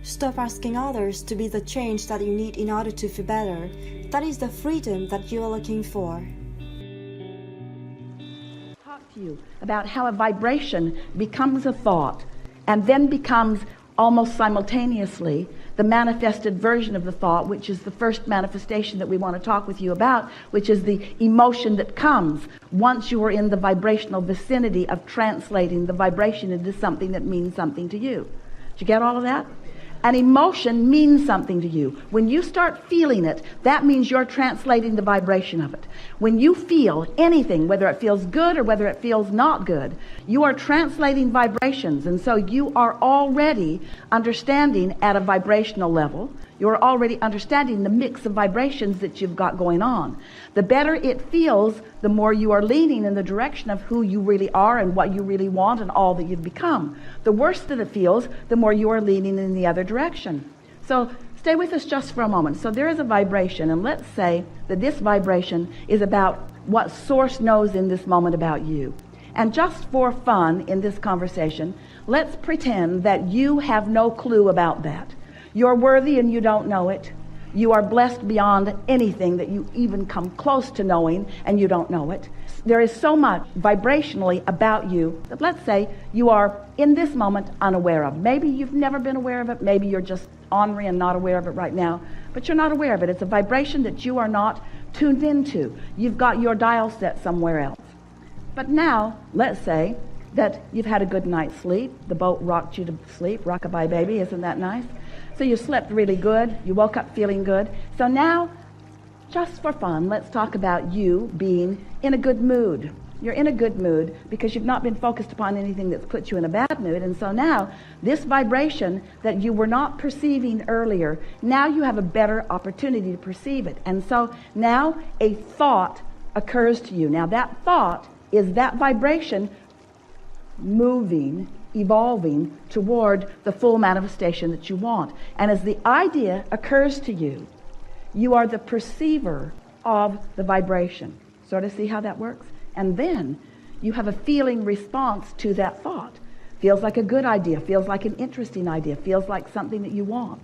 Stop asking others to be the change that you need in order to feel better. That is the freedom that you are looking for. Talk to you about how a vibration becomes a thought and then becomes almost simultaneously the manifested version of the thought, which is the first manifestation that we want to talk with you about, which is the emotion that comes once you are in the vibrational vicinity of translating the vibration into something that means something to you. Did you get all of that? An emotion means something to you. When you start feeling it, that means you're translating the vibration of it. When you feel anything, whether it feels good or whether it feels not good, you are translating vibrations. And so you are already understanding at a vibrational level. You're already understanding the mix of vibrations that you've got going on. The better it feels, the more you are leaning in the direction of who you really are and what you really want and all that you've become. The worse that it feels, the more you are leaning in the other direction. So stay with us just for a moment. So there is a vibration, and let's say that this vibration is about what Source knows in this moment about you. And just for fun in this conversation, let's pretend that you have no clue about that. You're worthy and you don't know it. You are blessed beyond anything that you even come close to knowing, and you don't know it. There is so much vibrationally about you that, let's say, you are in this moment unaware of. Maybe you've never been aware of it. Maybe you're just ornery and not aware of it right now, but you're not aware of it. It's a vibration that you are not tuned into. You've got your dial set somewhere else. But now, let's say that you've had a good night's sleep. The boat rocked you to sleep. Rock-a-bye, baby. Isn't that nice? So you slept really good. You woke up feeling good. So now, just for fun, let's talk about you being in a good mood. You're in a good mood because you've not been focused upon anything that's put you in a bad mood. And so now, this vibration that you were not perceiving earlier, now you have a better opportunity to perceive it. And so now a thought occurs to you. Now that thought is that vibration moving, evolving toward the full manifestation that you want. And as the idea occurs to you, you are the perceiver of the vibration. Sort of see how that works? And then you have a feeling response to that thought. Feels like a good idea, feels like an interesting idea, feels like something that you want.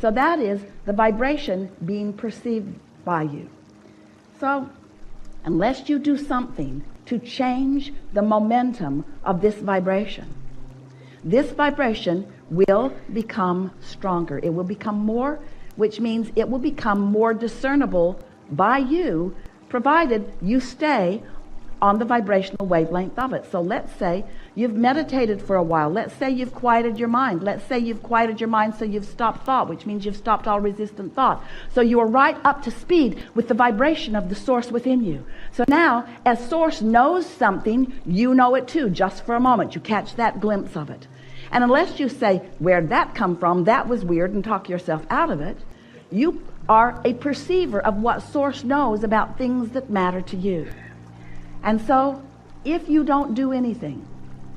So that is the vibration being perceived by you. So unless you do something to change the momentum of this vibration will become stronger. It will become more, which means it will become more discernible by you, provided you stay on the vibrational wavelength of it. So let's say you've meditated for a while. Let's say you've quieted your mind. Let's say you've quieted your mind so you've stopped thought, which means you've stopped all resistant thought. So you are right up to speed with the vibration of the Source within you. So now, as Source knows something, you know it too, just for a moment. You catch that glimpse of it. And unless you say, where'd that come from? That was weird, and talk yourself out of it, you are a perceiver of what Source knows about things that matter to you. And so, if you don't do anything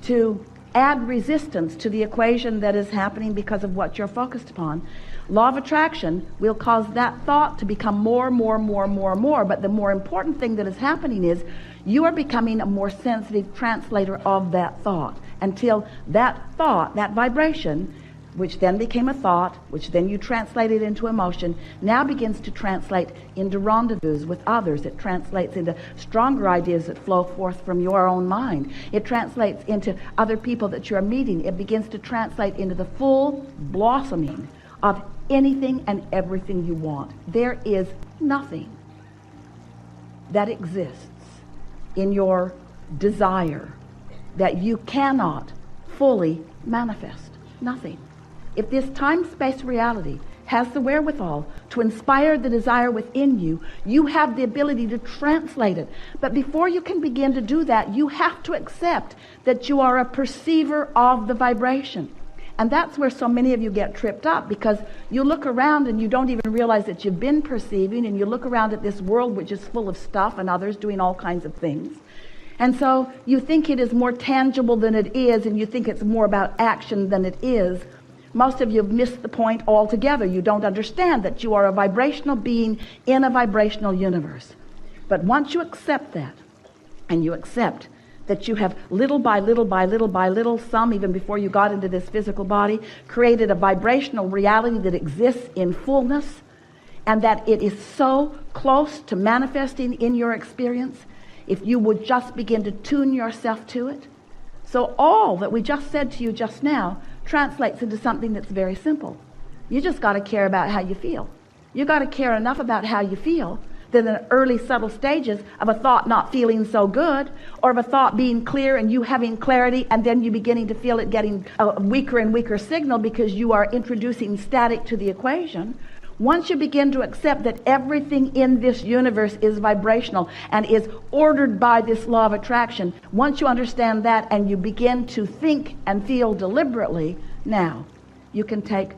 to add resistance to the equation that is happening because of what you're focused upon, law of attraction will cause that thought to become more. But the more important thing that is happening is you are becoming a more sensitive translator of that thought, until that thought, that vibration, which then became a thought, which then you translated into emotion, now begins to translate into rendezvous with others. It translates into stronger ideas that flow forth from your own mind. It translates into other people that you're meeting. It begins to translate into the full blossoming of anything and everything you want. There is nothing that exists in your desire that you cannot fully manifest. Nothing. If this time-space reality has the wherewithal to inspire the desire within you, you have the ability to translate it. But before you can begin to do that, you have to accept that you are a perceiver of the vibration. And that's where so many of you get tripped up, because you look around and you don't even realize that you've been perceiving, and you look around at this world which is full of stuff and others doing all kinds of things. And so you think it is more tangible than it is, and you think it's more about action than it is. Most of you have missed the point altogether. You don't understand that you are a vibrational being in a vibrational universe. But once you accept that, and you accept that you have little by little by little by little, some even before you got into this physical body, created a vibrational reality that exists in fullness, and that it is so close to manifesting in your experience if you would just begin to tune yourself to it. So all that we just said to you just now translates into something that's very simple. You just got to care about how you feel. You got to care enough about how you feel that in the early subtle stages of a thought not feeling so good, or of a thought being clear and you having clarity, and then you beginning to feel it getting a weaker and weaker signal because you are introducing static to the equation. Once you begin to accept that everything in this universe is vibrational and is ordered by this law of attraction, once you understand that and you begin to think and feel deliberately, now you can take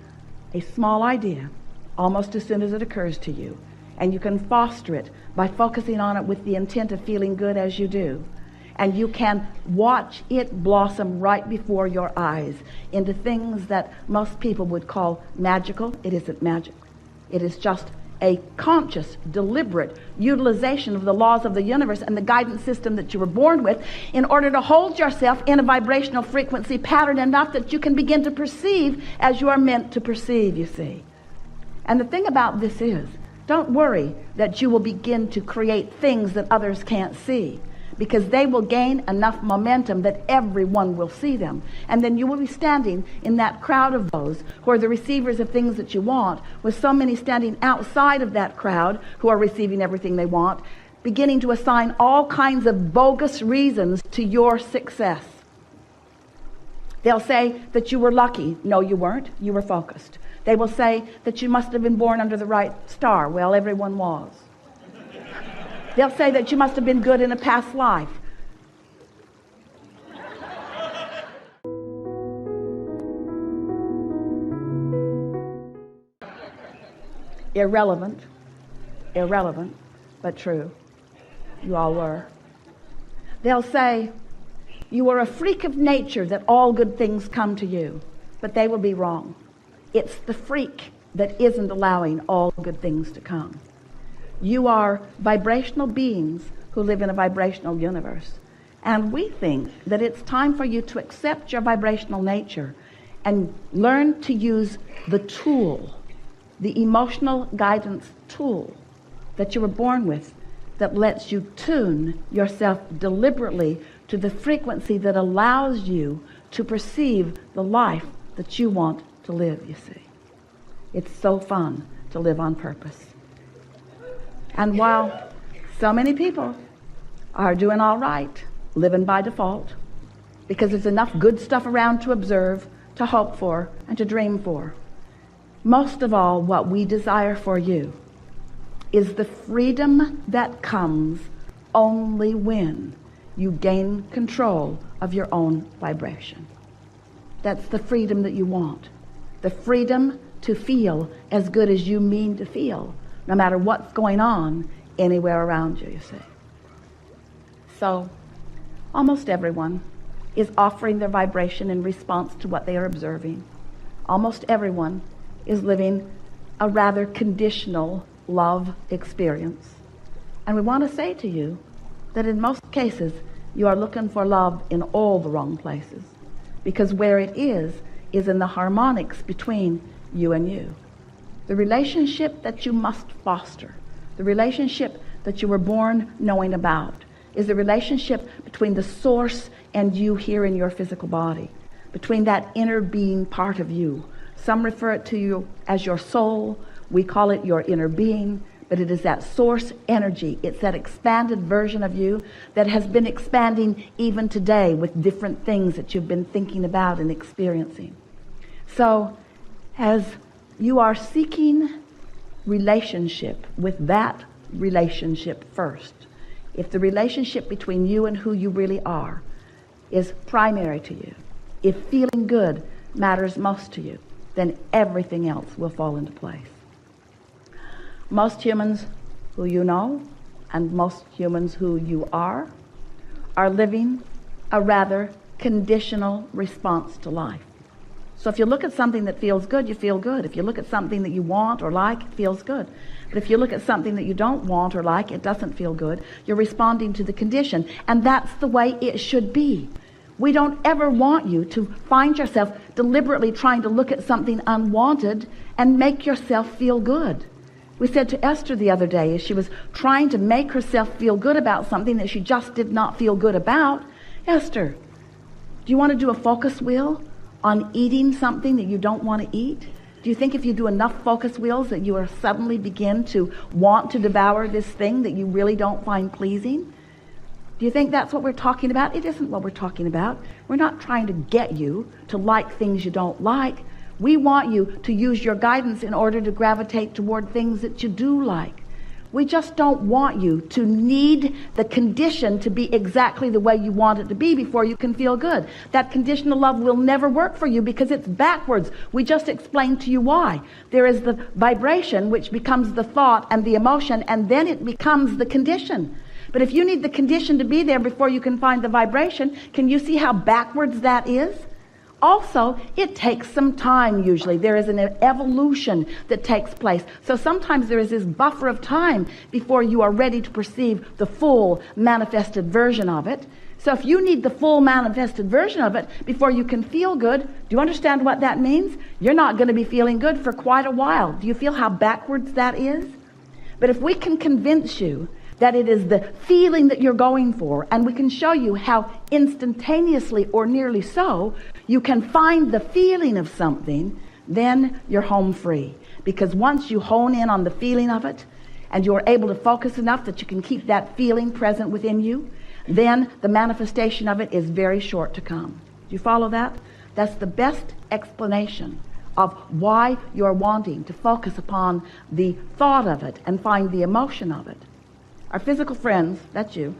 a small idea almost as soon as it occurs to you, and you can foster it by focusing on it with the intent of feeling good as you do. And you can watch it blossom right before your eyes into things that most people would call magical. It isn't magic. It is just a conscious, deliberate utilization of the laws of the universe and the guidance system that you were born with in order to hold yourself in a vibrational frequency pattern enough that you can begin to perceive as you are meant to perceive, you see. And the thing about this is, don't worry that you will begin to create things that others can't see, because they will gain enough momentum that everyone will see them. And then you will be standing in that crowd of those who are the receivers of things that you want, with so many standing outside of that crowd who are receiving everything they want, beginning to assign all kinds of bogus reasons to your success. They'll say that you were lucky. No, you weren't. You were focused. They will say that you must have been born under the right star. Well, everyone was. They'll say that you must have been good in a past life. Irrelevant, but true. You all were. They'll say you are a freak of nature, that all good things come to you, but they will be wrong. It's the freak that isn't allowing all good things to come. You are vibrational beings who live in a vibrational universe. And we think that it's time for you to accept your vibrational nature and learn to use the tool, the emotional guidance tool that you were born with, that lets you tune yourself deliberately to the frequency that allows you to perceive the life that you want to live, you see. It's so fun to live on purpose. And while so many people are doing all right, living by default, because there's enough good stuff around to observe, to hope for, and to dream for, most of all, what we desire for you is the freedom that comes only when you gain control of your own vibration. That's the freedom that you want. The freedom to feel as good as you mean to feel, no matter what's going on anywhere around you, you see. So, almost everyone is offering their vibration in response to what they are observing. Almost everyone is living a rather conditional love experience. And we want to say to you that in most cases, you are looking for love in all the wrong places, because where it is in the harmonics between you and you. The relationship that you must foster, the relationship that you were born knowing about, is the relationship between the source and you here in your physical body, between that inner being part of you. Some refer it to you as your soul. We call it your inner being, but it is that source energy. It's that expanded version of you that has been expanding even today with different things that you've been thinking about and experiencing. So, as you are seeking relationship with that relationship first, if the relationship between you and who you really are is primary to you, if feeling good matters most to you, then everything else will fall into place. Most humans who you know and most humans who you are living a rather conditional response to life. So if you look at something that feels good, you feel good. If you look at something that you want or like, it feels good. But if you look at something that you don't want or like, it doesn't feel good. You're responding to the condition. And that's the way it should be. We don't ever want you to find yourself deliberately trying to look at something unwanted and make yourself feel good. We said to Esther the other day, as she was trying to make herself feel good about something that she just did not feel good about, Esther, do you want to do a focus wheel on eating something that you don't want to eat? Do you think if you do enough focus wheels that you will suddenly begin to want to devour this thing that you really don't find pleasing? Do you think that's what we're talking about? It isn't what we're talking about. We're not trying to get you to like things you don't like. We want you to use your guidance in order to gravitate toward things that you do like. We just don't want you to need the condition to be exactly the way you want it to be before you can feel good. That conditional love will never work for you because it's backwards. We just explained to you why. There is the vibration, which becomes the thought and the emotion, and then it becomes the condition. But if you need the condition to be there before you can find the vibration, can you see how backwards that is? Also, it takes some time usually. There is an evolution that takes place. So sometimes there is this buffer of time before you are ready to perceive the full manifested version of it. So if you need the full manifested version of it before you can feel good, do you understand what that means? You're not going to be feeling good for quite a while. Do you feel how backwards that is? But if we can convince you that it is the feeling that you're going for, and we can show you how instantaneously or nearly so you can find the feeling of something, then you're home free. Because once you hone in on the feeling of it and you're able to focus enough that you can keep that feeling present within you, then the manifestation of it is very short to come. Do you follow that? That's the best explanation of why you're wanting to focus upon the thought of it and find the emotion of it. Our physical friends, that's you,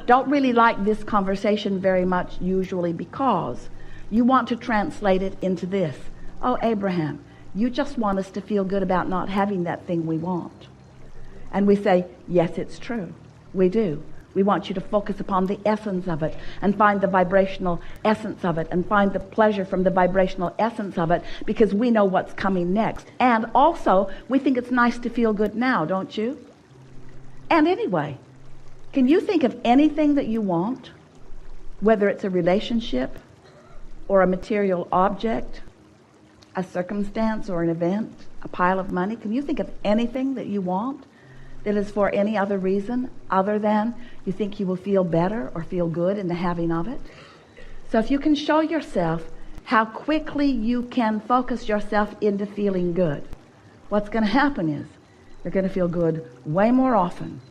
don't really like this conversation very much usually because you want to translate it into this. Oh, Abraham, you just want us to feel good about not having that thing we want. And we say, yes, it's true. We do. We want you to focus upon the essence of it and find the vibrational essence of it and find the pleasure from the vibrational essence of it because we know what's coming next. And also, we think it's nice to feel good now, don't you? And anyway, can you think of anything that you want, whether it's a relationship or a material object, a circumstance or an event, a pile of money? Can you think of anything that you want that is for any other reason other than you think you will feel better or feel good in the having of it? So if you can show yourself how quickly you can focus yourself into feeling good, what's going to happen is you're going to feel good way more often.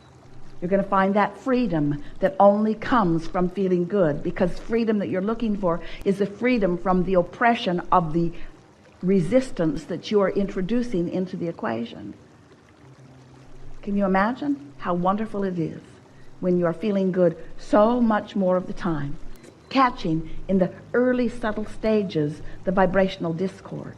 You're going to find that freedom that only comes from feeling good, because freedom that you're looking for is the freedom from the oppression of the resistance that you are introducing into the equation. Can you imagine how wonderful it is when you are feeling good so much more of the time, catching in the early subtle stages the vibrational discord?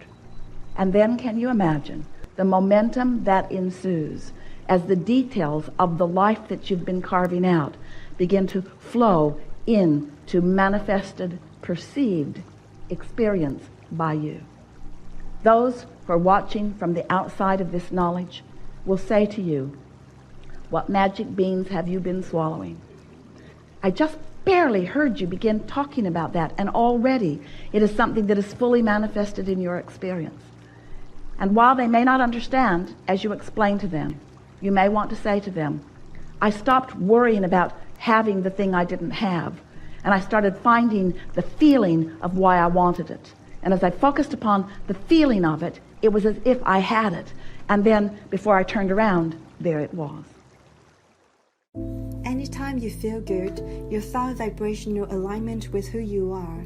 And then can you imagine the momentum that ensues as the details of the life that you've been carving out begin to flow into manifested, perceived experience by you? Those who are watching from the outside of this knowledge will say to you, what magic beans have you been swallowing? I just barely heard you begin talking about that, and already it is something that is fully manifested in your experience. And while they may not understand, as you explain to them, you may want to say to them, I stopped worrying about having the thing I didn't have, and I started finding the feeling of why I wanted it. And as I focused upon the feeling of it, it was as if I had it. And then, before I turned around, there it was. Anytime you feel good, you found vibrational alignment with who you are.